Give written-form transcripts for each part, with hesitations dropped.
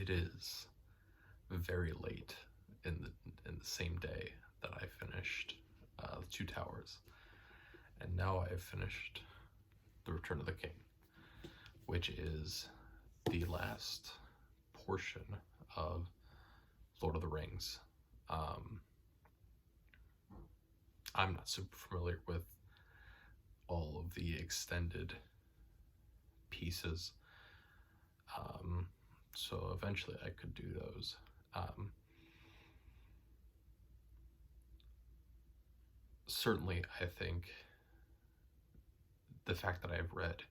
it is very late in the same day that I finished the Two Towers, and now I have finished The Return of the King, which is the last portion of Lord of the Rings. I'm not super familiar with all of the extended pieces, so eventually I could do those. Certainly, I think the fact that I've read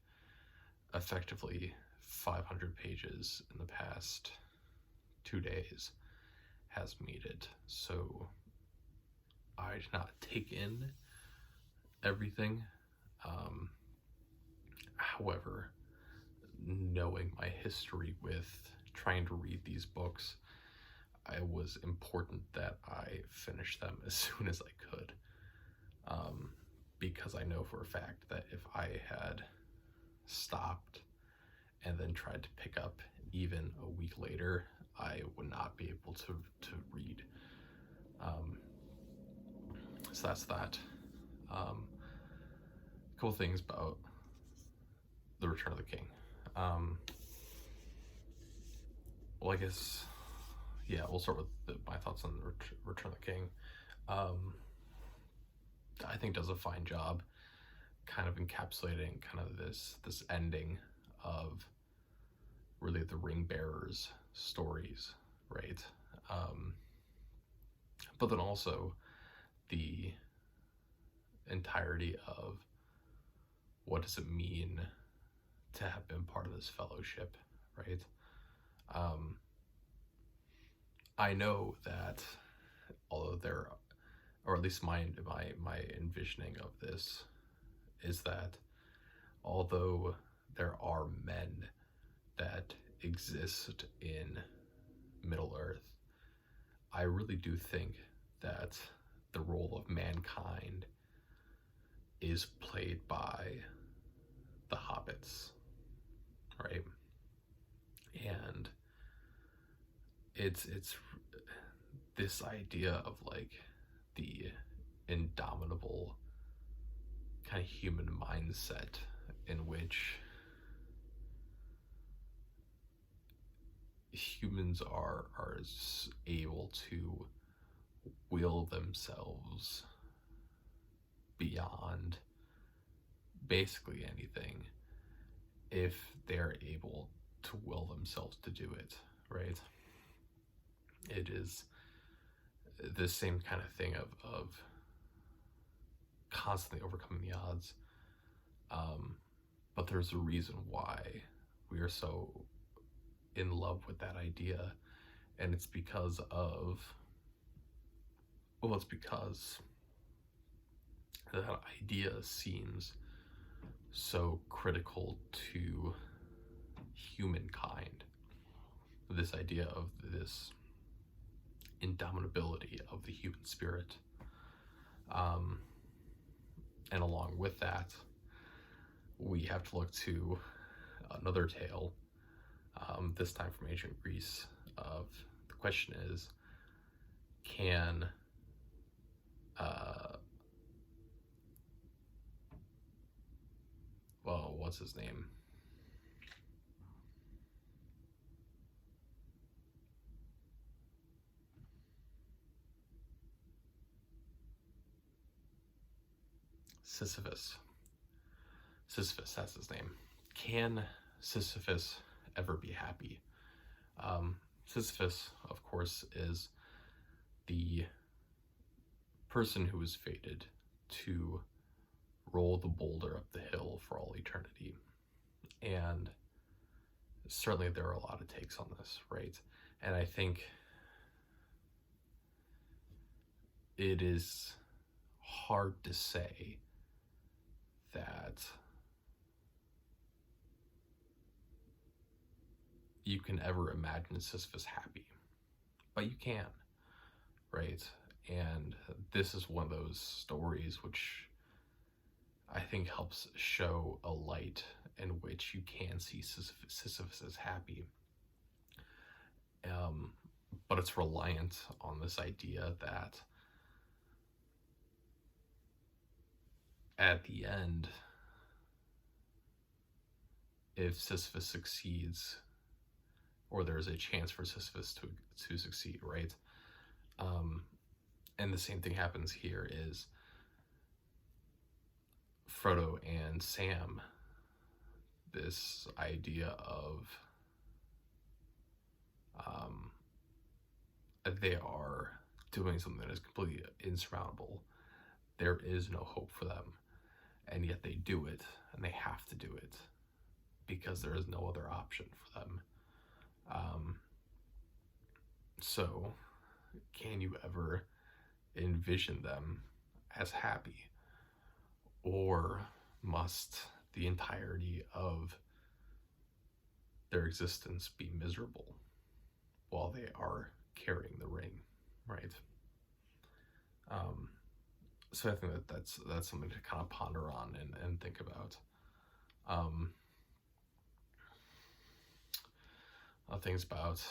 effectively 500 pages in the past 2 days has made it so I did not take in everything. However, knowing my history with trying to read these books, it was important that I finish them as soon as I could. Because I know for a fact that if I had stopped and then tried to pick up even a week later, I would not be able to read. So that's that. Couple things about The Return of the King. Well, I guess, yeah, we'll start with my thoughts on Return of the King. I think does a fine job kind of encapsulating kind of this ending of really the ring bearers stories, right? But then also the entirety of what does it mean to have been part of this fellowship, right? I know that although there, or at least my envisioning of this is that although there are men that exist in Middle Earth, I really do think that the role of mankind is played by the hobbits, right? And it's this idea of like the indomitable kind of human mindset in which humans are able to will themselves beyond basically anything if they're able to will themselves to do it, right? It is the same kind of thing of constantly overcoming the odds, but there's a reason why we are so in love with that idea, and it's because that idea seems so critical to humankind. This idea of this indomitability of the human spirit. And along with that, we have to look to another tale, this time from ancient Greece, of the question is, can well, what's his name? Sisyphus, that's his name. Can Sisyphus ever be happy? Sisyphus, of course, is the person who was fated to roll the boulder up the hill for all eternity. And certainly there are a lot of takes on this, right? And I think it is hard to say that you can ever imagine Sisyphus happy, but you can, right? And this is one of those stories which I think helps show a light in which you can see Sisyphus as happy. but it's reliant on this idea that at the end, if Sisyphus succeeds, or there's a chance for Sisyphus to succeed, right? And the same thing happens here is Frodo and Sam, this idea of they are doing something that is completely insurmountable. There is no hope for them, and yet they do it, and they have to do it because there is no other option for them. So can you ever envision them as happy, or must the entirety of their existence be miserable while they are carrying the ring, right? So I think that's something to kind of ponder on and think about. Things about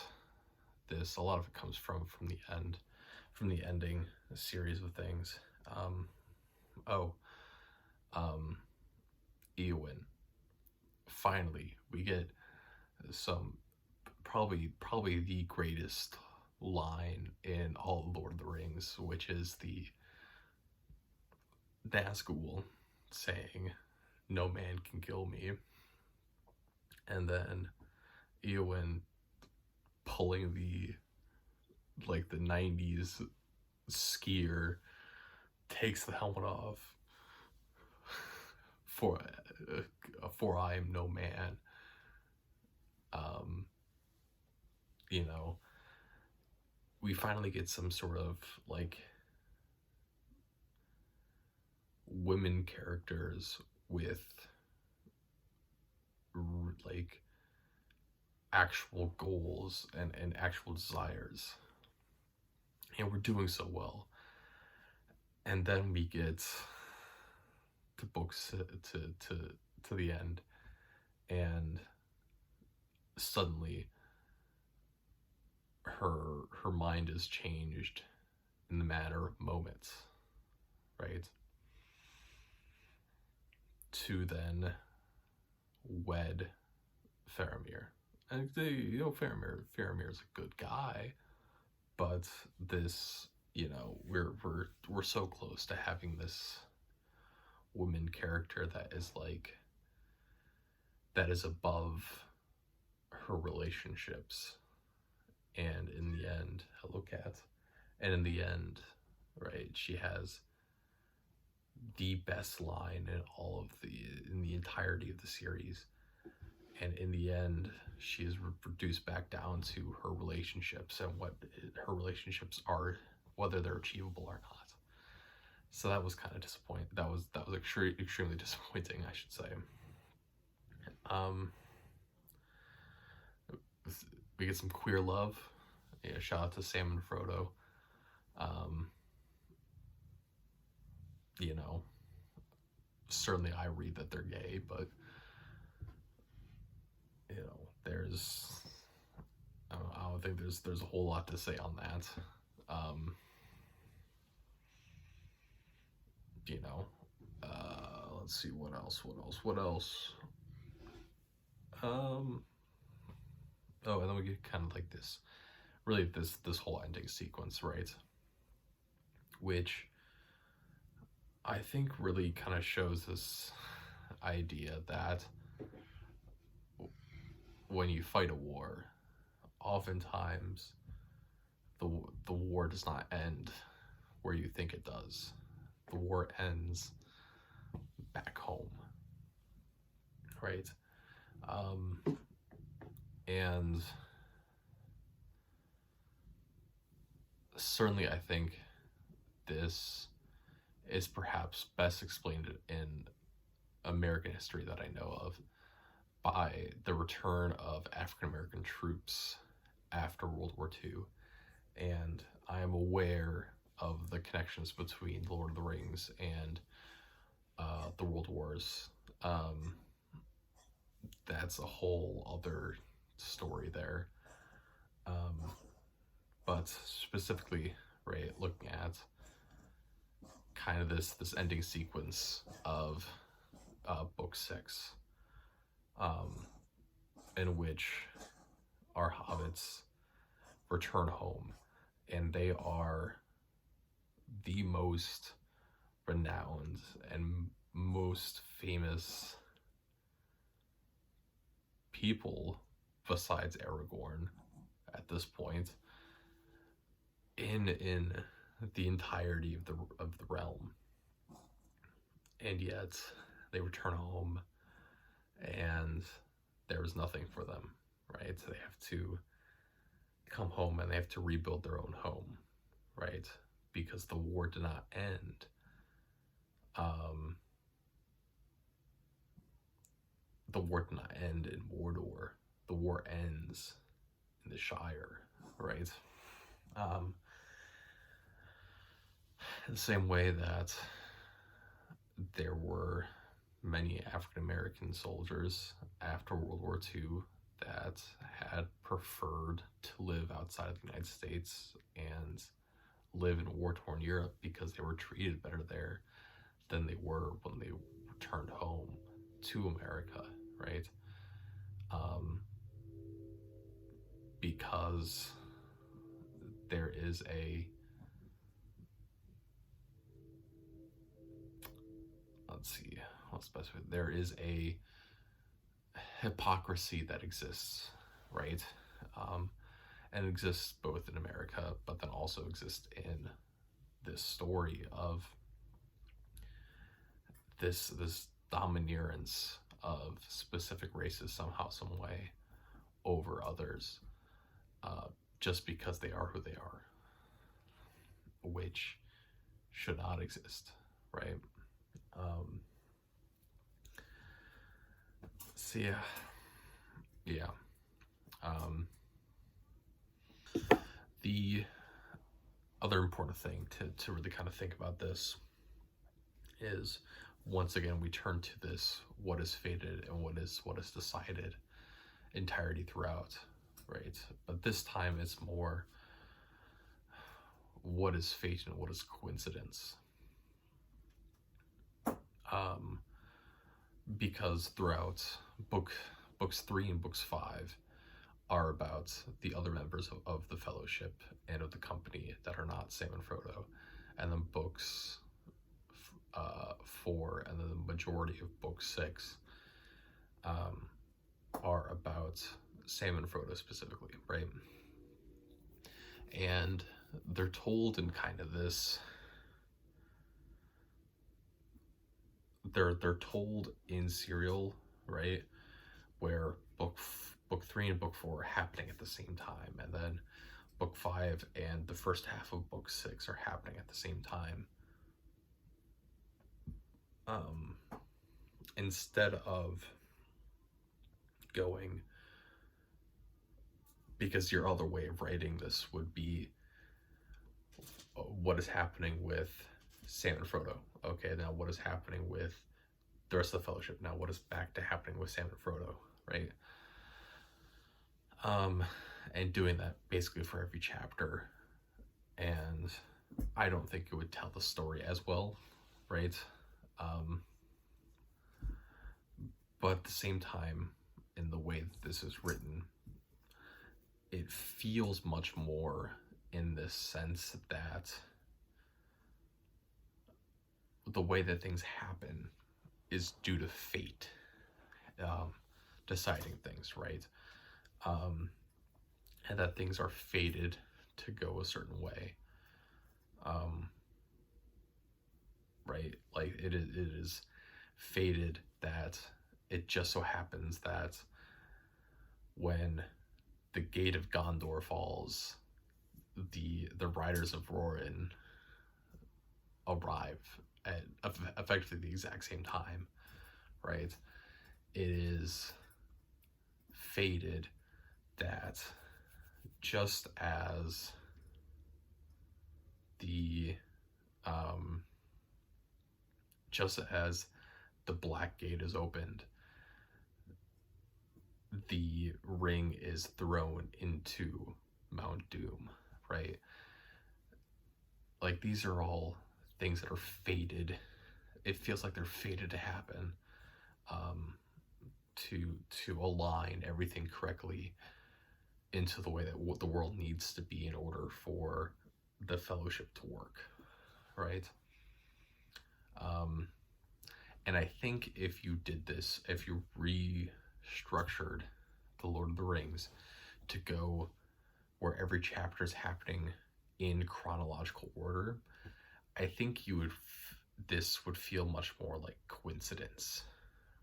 this, a lot of it comes from the ending, a series of things. Eowyn. Finally, we get some probably the greatest line in all of Lord of the Rings, which is the Nazgul saying, "No man can kill me," and then Eowyn pulling the 90s skier, takes the helmet off, for I am no man. We finally get some sort of women characters with actual goals and actual desires, and we're doing so well. And then we get the books to the end, and suddenly her mind is changed in the matter of moments, right? To then wed Faramir. And Faramir is a good guy, but this, we're so close to having this woman character that is above her relationships, and in the end, in the end, right, she has the best line in the entirety of the series, and in the end, she is reduced back down to her relationships and what her relationships are, whether they're achievable or not. So that was kind of disappointing. That was extremely disappointing, I should say. We get some queer love. Shout out to Sam and Frodo. Certainly I read that they're gay, but I don't think there's a whole lot to say on that. Let's see what else. And then we get kind of this whole ending sequence, right? Which I think really kind of shows this idea that when you fight a war, oftentimes the war does not end where you think it does. The war ends back home, right? And certainly I think this is perhaps best explained in American history that I know of by the return of African American troops after World War II. And I am aware of the connections between The Lord of the Rings and the World Wars. That's a whole other story there. But but specifically, right, looking at kind of this ending sequence of book 6, in which our hobbits return home, and they are the most renowned and most famous people besides Aragorn at this point in the entirety of the realm. And yet they return home and there is nothing for them, right? So they have to come home and they have to rebuild their own home, right? Because the war did not end. The war did not end in Mordor. The war ends in the Shire, right? The same way that there were many African American soldiers after World War II that had preferred to live outside of the United States and live in war-torn Europe because they were treated better there than they were when they returned home to America, right? Because there is what's the best way? There is a hypocrisy that exists, right? And exists both in America, but then also exists in this story of this domineerance of specific races somehow, some way, over others, just because they are who they are, which should not exist, right? So yeah. The other important thing to really kind of think about this is, once again, we turn to this what is fated and what is decided entirety throughout, right? But this time it's more what is fate and what is coincidence. Because throughout books 3 and books 5 are about the other members of the Fellowship and of the company that are not Sam and Frodo, and then books 4 and then the majority of book 6 are about Sam and Frodo specifically, right? And they're told in kind of this, they're told in serial, right, where book 3 and book 4 are happening at the same time, and then book 5 and the first half of book 6 are happening at the same time. Instead of going, because your other way of writing this would be what is happening with Sam and Frodo. Okay, now what is happening with the rest of the Fellowship? Now what is back to happening with Sam and Frodo, right? And doing that basically for every chapter. And I don't think it would tell the story as well, right? But at the same time, in the way that this is written, it feels much more in this sense that the way that things happen is due to fate deciding things, right? And that things are fated to go a certain way, right? Like it is fated that it just so happens that when the gate of Gondor falls, the riders of Rorin arrive at effectively the exact same time, right? It is fated that just as the Black Gate is opened, the ring is thrown into Mount Doom, right? Like, these are all things that are fated. It feels like they're fated to happen, um, to align everything correctly into the way that what the world needs to be in order for the fellowship to work, right? Um, and I think if you did this, if you restructured the Lord of the Rings to go where every chapter is happening in chronological order, I think you would this would feel much more like coincidence,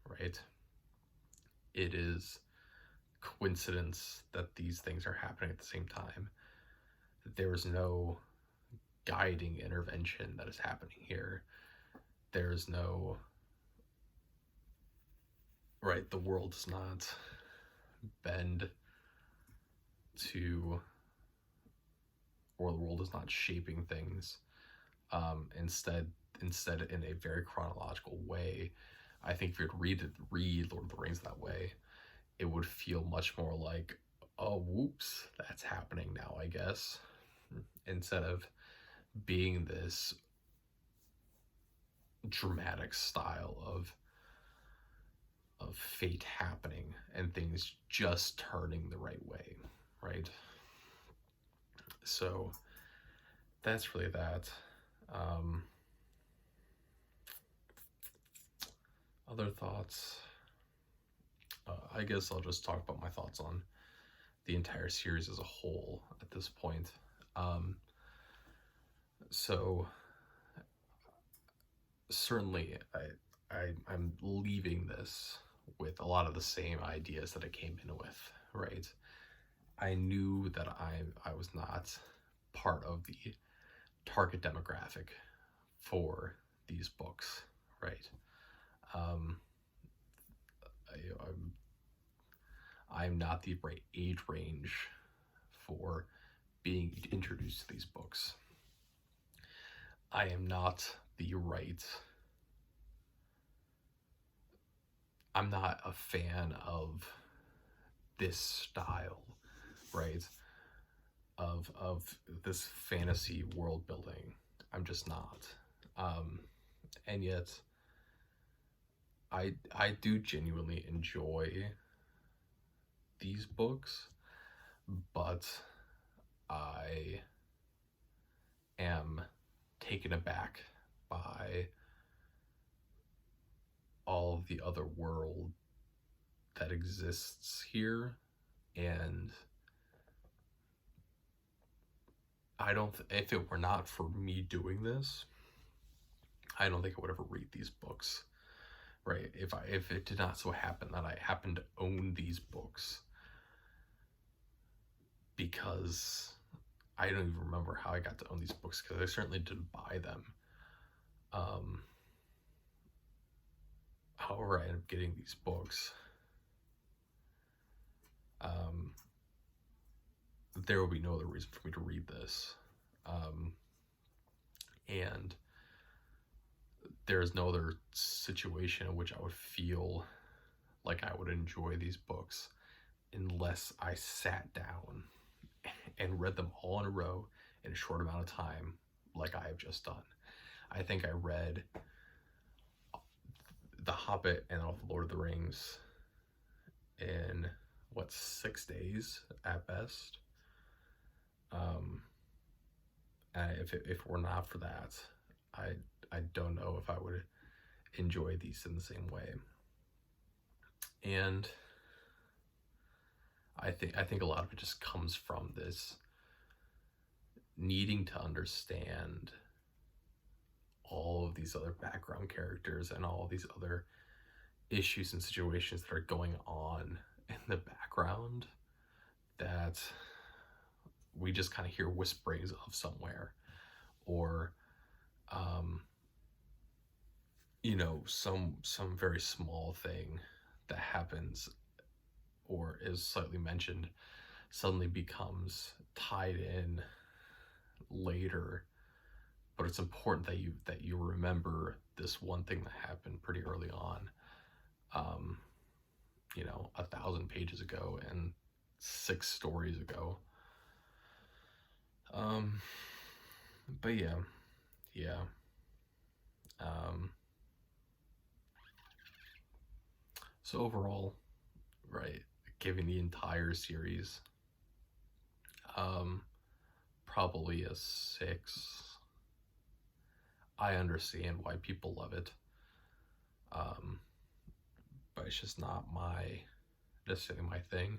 right? It is coincidence that these things are happening at the same time. There is no guiding intervention that is happening here. There is no, right, the world does not bend to, or the world is not shaping things. Instead, in a very chronological way. I think if you'd read Lord of the Rings that way, it would feel much more like, oh, whoops, that's happening now, I guess, instead of being this dramatic style of fate happening and things just turning the right way, right? So that's really that. Other thoughts? I guess I'll just talk about my thoughts on the entire series as a whole at this point. So certainly I'm leaving this with a lot of the same ideas that I came in with, right? I knew that I was not part of the target demographic for these books, right? I'm not the right age range for being introduced to these books. I am not I'm not a fan of this style, right? Of this fantasy world building. I'm just not. And yet I do genuinely enjoy these books, but I am taken aback by all of the other world that exists here, and I don't if it were not for me doing this, I don't think I would ever read these books, right? If it did not so happen that I happened to own these books, because I don't even remember how I got to own these books, because I certainly didn't buy them. However, I ended up getting these books. There would be no other reason for me to read this. And there is no other situation in which I would feel like I would enjoy these books unless I sat down and read them all in a row in a short amount of time, like I have just done. I think I read The Hobbit and all the Lord of the Rings in 6 days at best. And if it were not for that, I don't know if I would enjoy these in the same way. And I think a lot of it just comes from this needing to understand all of these other background characters and all these other issues and situations that are going on in the background that we just kind of hear whisperings of somewhere, or some very small thing that happens or is slightly mentioned suddenly becomes tied in later, but it's important that you remember this one thing that happened pretty early on, 1,000 pages ago and 6 stories ago. Um, but yeah. Um, so overall, right, giving the entire series, um, probably a 6. I understand why people love it, um, but it's just not necessarily my thing.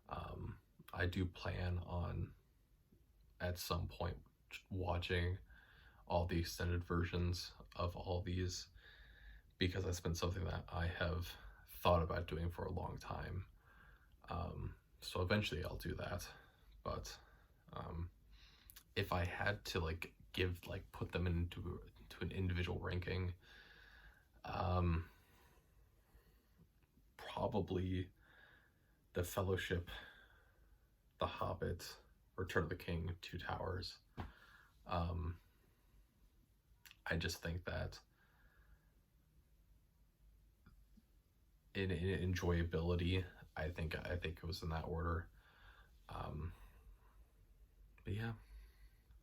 Um, I do plan on at some point watching all the extended versions of all these because that's been something that I have thought about doing for a long time. So eventually I'll do that, but um, if I had to put them into an individual ranking, um, probably The Fellowship, The Hobbit, Return of the King, Two Towers. Um, I just think that in enjoyability, I think it was in that order. Um, but yeah,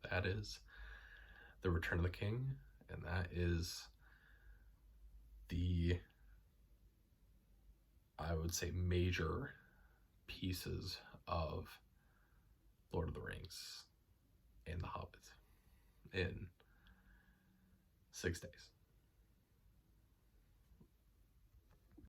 that is The Return of the King, and that is the, I would say, major pieces of Lord of the Rings and The Hobbit in 6 days.